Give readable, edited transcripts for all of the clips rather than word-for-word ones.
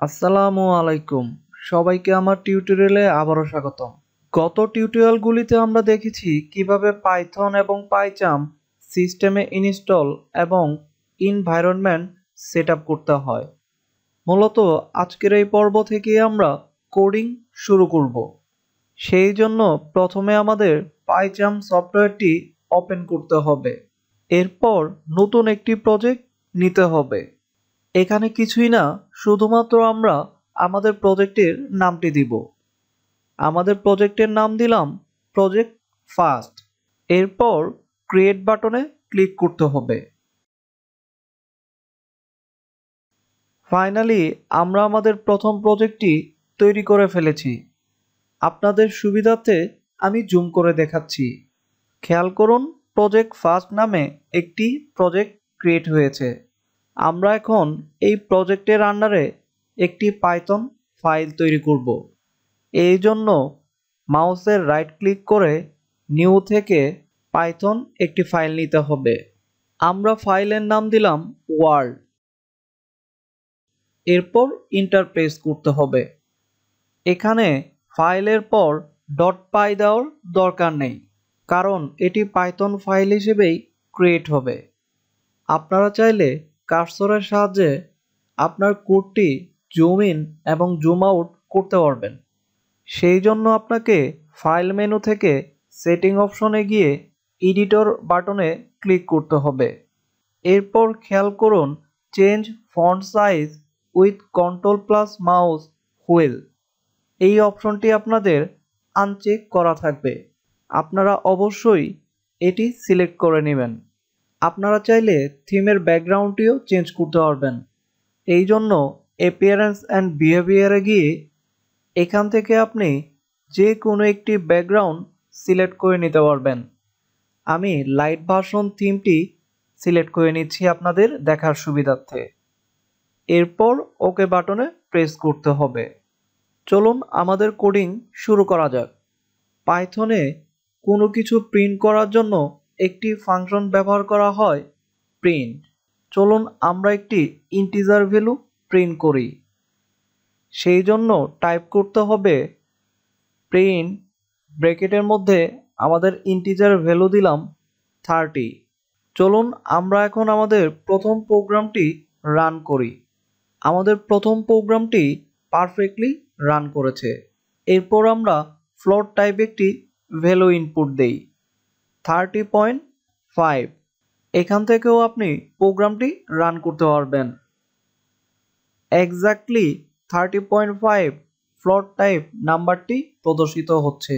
আসসালামু আলাইকুম। সবাইকে আমার টিউটোরিয়ালে আবারও স্বাগতম। গত টিউটোরিয়ালগুলিতে আমরা দেখেছি কিভাবে পাইথন এবং পাইচাম সিস্টেমে ইনস্টল এবং এনভায়রনমেন্ট সেটআপ করতে হয়। মূলত আজকের এই পর্ব থেকে আমরা কোডিং শুরু করব। সেই জন্য প্রথমে আমাদের পাইচাম সফটওয়্যারটি ওপেন করতে হবে। এরপর নতুন একটি প্রজেক্ট নিতে হবে। এখানে কিছুই না, শুধুমাত্র আমরা আমাদের প্রজেক্টের নামটি দিব। আমাদের প্রজেক্টের নাম দিলাম প্রজেক্ট ফার্স্ট। এরপর ক্রিয়েট বাটনে ক্লিক করতে হবে। ফাইনালি আমরা আমাদের প্রথম প্রজেক্টটি তৈরি করে ফেলেছি। আপনাদের সুবিধার্থে আমি জুম করে দেখাচ্ছি। খেয়াল করুন, প্রজেক্ট ফার্স্ট নামে একটি প্রজেক্ট ক্রিয়েট হয়েছে। আমরা এখন এই প্রজেক্টের আন্ডারে একটি পাইথন ফাইল তৈরি করব। এই জন্য মাউসের রাইট ক্লিক করে নিউ থেকে পাইথন একটি ফাইল নিতে হবে। আমরা ফাইলের নাম দিলাম ওয়ার্ল্ড। এরপর এন্টার প্রেস করতে হবে। এখানে ফাইলের পর ডট পাই দেওয়ার দরকার নেই, কারণ এটি পাইথন ফাইল হিসেবেই ক্রিয়েট হবে। আপনারা চাইলে কার্সরের সাহায্যে আপনার কোডটি জুম ইন এবং জুম আউট করতে পারবেন। সেই জন্য আপনাকে ফাইল মেনু থেকে সেটিং অপশনে গিয়ে এডিটর বাটনে ক্লিক করতে হবে। এরপর খেয়াল করুন change font size with control plus mouse wheel, এই অপশনটি আপনাদের আনচেক করা থাকবে। আপনারা অবশ্যই এটি সিলেক্ট করে নেবেন। আপনারা চাইলে থিমের ব্যাকগ্রাউন্ডটিও চেঞ্জ করতে পারবেন। এই জন্য অ্যাপিয়ারেন্স অ্যান্ড বিহেভিয়ারে গিয়ে এখান থেকে আপনি যে কোনো একটি ব্যাকগ্রাউন্ড সিলেক্ট করে নিতে পারবেন। আমি লাইট ভার্সন থিমটি সিলেক্ট করে নিচ্ছি আপনাদের দেখার সুবিধার্থে। এরপর ওকে বাটনে প্রেস করতে হবে। চলুন আমাদের কোডিং শুরু করা যাক। পাইথনে কোনো কিছু প্রিন্ট করার জন্য একটি ফাংশন ব্যবহার করা হয় প্রিন্ট। চলুন আমরা একটি ইন্টিজার ভ্যালু প্রিন্ট করি। সেই জন্য টাইপ করতে হবে প্রিন্ট, ব্র্যাকেটের মধ্যে আমাদের ইন্টিজার ভ্যালু দিলাম 30। চলুন আমরা এখন আমাদের প্রথম প্রোগ্রামটি রান করি। আমাদের প্রথম প্রোগ্রামটি পারফেক্টলি রান করেছে। এরপর আমরা ফ্লোট টাইপ একটি ভ্যালু ইনপুট দেই 30.5। এখান থেকেও আপনি প্রোগ্রামটি রান করতে পারবেন। এক্স্যাক্টলি 30.5 ফ্লোট টাইপ নাম্বারটি প্রদর্শিত হচ্ছে।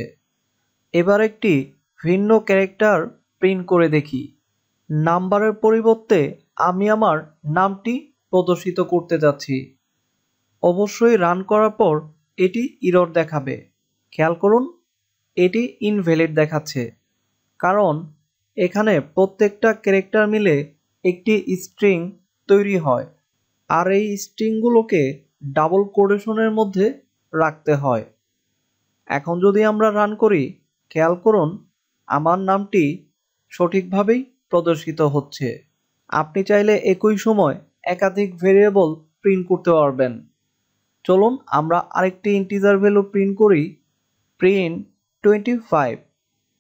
এবার একটি ভিন্ন ক্যারেক্টার প্রিন্ট করে দেখি। নাম্বারের পরিবর্তে আমি আমার নামটি প্রদর্শিত করতে যাচ্ছি। অবশ্যই রান করার পর এটি এরর দেখাবে। খেয়াল করুন, এটি ইনভ্যালিড দেখাচ্ছে, কারণ এখানে প্রত্যেকটা ক্যারেক্টার মিলে একটি স্ট্রিং তৈরি হয়, আর এই স্ট্রিংগুলোকে ডাবল কোটেশনের মধ্যে রাখতে হয়। এখন যদি আমরা রান করি, খেয়াল করুন আমার নামটি সঠিকভাবেই প্রদর্শিত হচ্ছে। আপনি চাইলে একই সময় একাধিক ভেরিয়েবল প্রিন্ট করতে পারবেন। চলুন আমরা আরেকটি ইন্টিজার ভ্যালু প্রিন্ট করি, প্রিন্ট 25।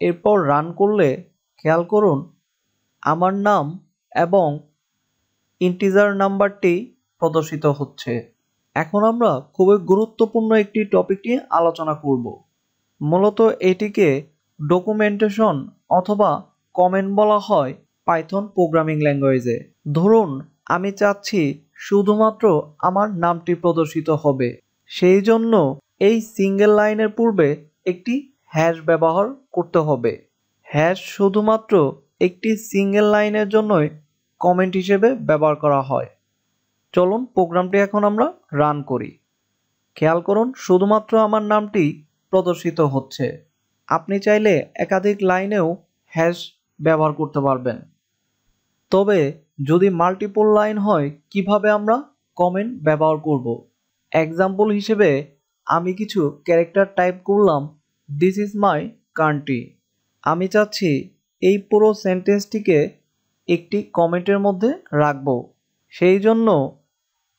এরপর রান করলে খেয়াল করুন আমার নাম এবং ইন্টিজার নাম্বারটি প্রদর্শিত হচ্ছে। এখন আমরা খুবই গুরুত্বপূর্ণ একটি টপিক নিয়ে আলোচনা করব। মূলত এটিকে ডকুমেন্টেশন অথবা কমেন্ট বলা হয় পাইথন প্রোগ্রামিং ল্যাঙ্গুয়েজে। ধরুন আমি চাচ্ছি শুধুমাত্র আমার নামটি প্রদর্শিত হবে। সেই জন্য এই সিঙ্গেল লাইনের পূর্বে একটি হ্যাশ ব্যবহার করতে হবে। হ্যাশ শুধুমাত্র একটি সিঙ্গেল লাইনের জন্যই কমেন্ট হিসেবে ব্যবহার করা হয়। চলুন প্রোগ্রামটি এখন আমরা রান করি। খেয়াল করুন শুধুমাত্র আমার নামটি প্রদর্শিত হচ্ছে। আপনি চাইলে একাধিক লাইনেও হ্যাশ ব্যবহার করতে পারবেন। তবে যদি মাল্টিপল লাইন হয়, কিভাবে আমরা কমেন্ট ব্যবহার করব? এক্সাম্পল হিসেবে আমি কিছু ক্যারেক্টার টাইপ করলাম, দিস ইজ মাই কান্ট্রি। আমি চাচ্ছি এই পুরো সেন্টেন্সটিকে একটি কমেন্টের মধ্যে রাখব। সেই জন্য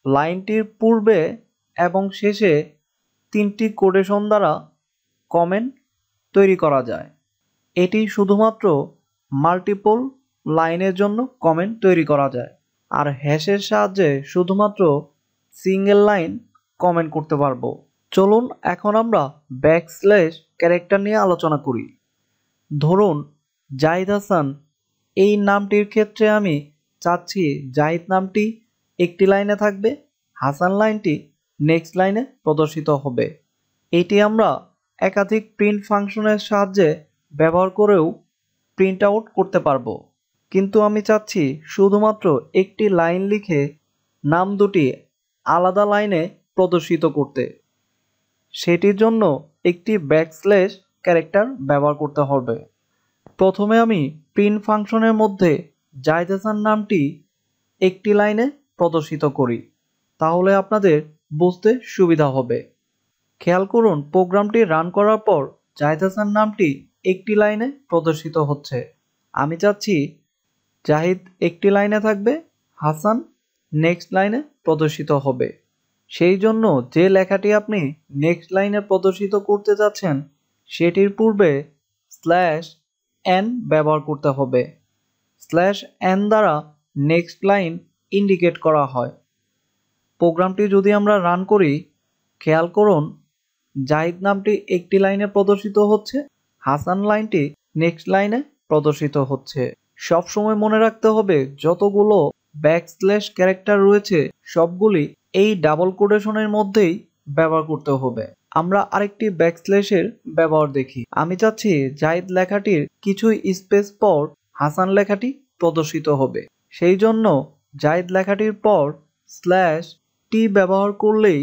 লাইনটির পূর্বে এবং শেষে 3টি কোটেশন দ্বারা কমেন্ট তৈরি করা যায়। এটি শুধুমাত্র মাল্টিপল লাইনের জন্য কমেন্ট তৈরি করা যায়, আর হ্যাশের সাহায্যে শুধুমাত্র সিঙ্গেল লাইন কমেন্ট করতে পারবো। চলুন এখন আমরা ব্যাকস্ল্যাশ ক্যারেক্টার নিয়ে আলোচনা করি। ধরুন জাহিদ হাসান এই নামটির ক্ষেত্রে আমি চাচ্ছি জাহিদ নামটি একটি লাইনে থাকবে, হাসান লাইনটি নেক্সট লাইনে প্রদর্শিত হবে। এটি আমরা একাধিক প্রিন্ট ফাংশনের সাহায্যে ব্যবহার করেও প্রিন্ট আউট করতে পারবো, কিন্তু আমি চাচ্ছি শুধুমাত্র একটি লাইন লিখে নাম দুটি আলাদা লাইনে প্রদর্শিত করতে। সেটির জন্য একটি ব্যাকস্ল্যাশ ক্যারেক্টার ব্যবহার করতে হবে। প্রথমে আমি প্রিন্ট ফাংশনের মধ্যে জাহিদ হাসান নামটি একটি লাইনে প্রদর্শিত করি, তাহলে আপনাদের বুঝতে সুবিধা হবে। খেয়াল করুন প্রোগ্রামটি রান করার পর জাহিদ হাসান নামটি একটি লাইনে প্রদর্শিত হচ্ছে। আমি চাচ্ছি জাহিদ একটি লাইনে থাকবে, হাসান নেক্সট লাইনে প্রদর্শিত হবে। সেই জন্য যে লেখাটি আপনি নেক্সট লাইনে প্রদর্শিত করতে যাচ্ছেন সেটির পূর্বে /n ব্যবহার করতে হবে। /n দ্বারা নেক্সট লাইন ইন্ডিকেট করা হয়। প্রোগ্রামটি যদি আমরা রান করি, খেয়াল করুন জাহিদ নামটি একটি লাইনে প্রদর্শিত হচ্ছে, হাসান লাইনটি নেক্সট লাইনে প্রদর্শিত হচ্ছে। সবসময় মনে রাখতে হবে যতগুলো ব্যাকস্ল্যাশ ক্যারেক্টার রয়েছে সবগুলি এই ডাবল কোটেশনের মধ্যেই ব্যবহার করতে হবে। আমরা আরেকটি ব্যাকস্ল্যাশের ব্যবহার দেখি। আমি চাচ্ছি জাহিদ লেখাটির কিছু স্পেস পর হাসান লেখাটি প্রদর্শিত হবে। সেই জন্য জাহিদ লেখাটির পর /t ব্যবহার করলেই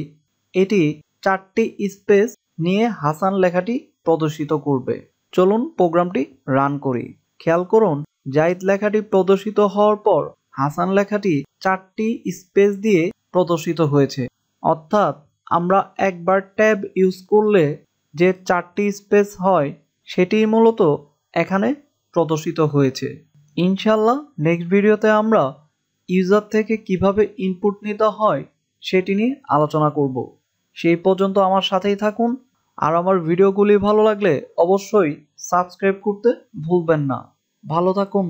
এটি 4টি স্পেস নিয়ে হাসান লেখাটি প্রদর্শিত করবে। চলুন প্রোগ্রামটি রান করি। খেয়াল করুন জাহিদ লেখাটি প্রদর্শিত হওয়ার পর হাসান লেখাটি 4টি স্পেস দিয়ে প্রদর্শিত হয়েছে। অর্থাৎ আমরা একবার ট্যাব ইউজ করলে যে 4টি স্পেস হয় সেটি মূলত এখানে প্রদর্শিত হয়েছে। ইনশাল্লাহ নেক্সট ভিডিওতে আমরা ইউজার থেকে কিভাবে ইনপুট নিতে হয় সেটি নিয়ে আলোচনা করব। সেই পর্যন্ত আমার সাথেই থাকুন, আর আমার ভিডিওগুলি ভালো লাগলে অবশ্যই সাবস্ক্রাইব করতে ভুলবেন না। ভালো থাকুন।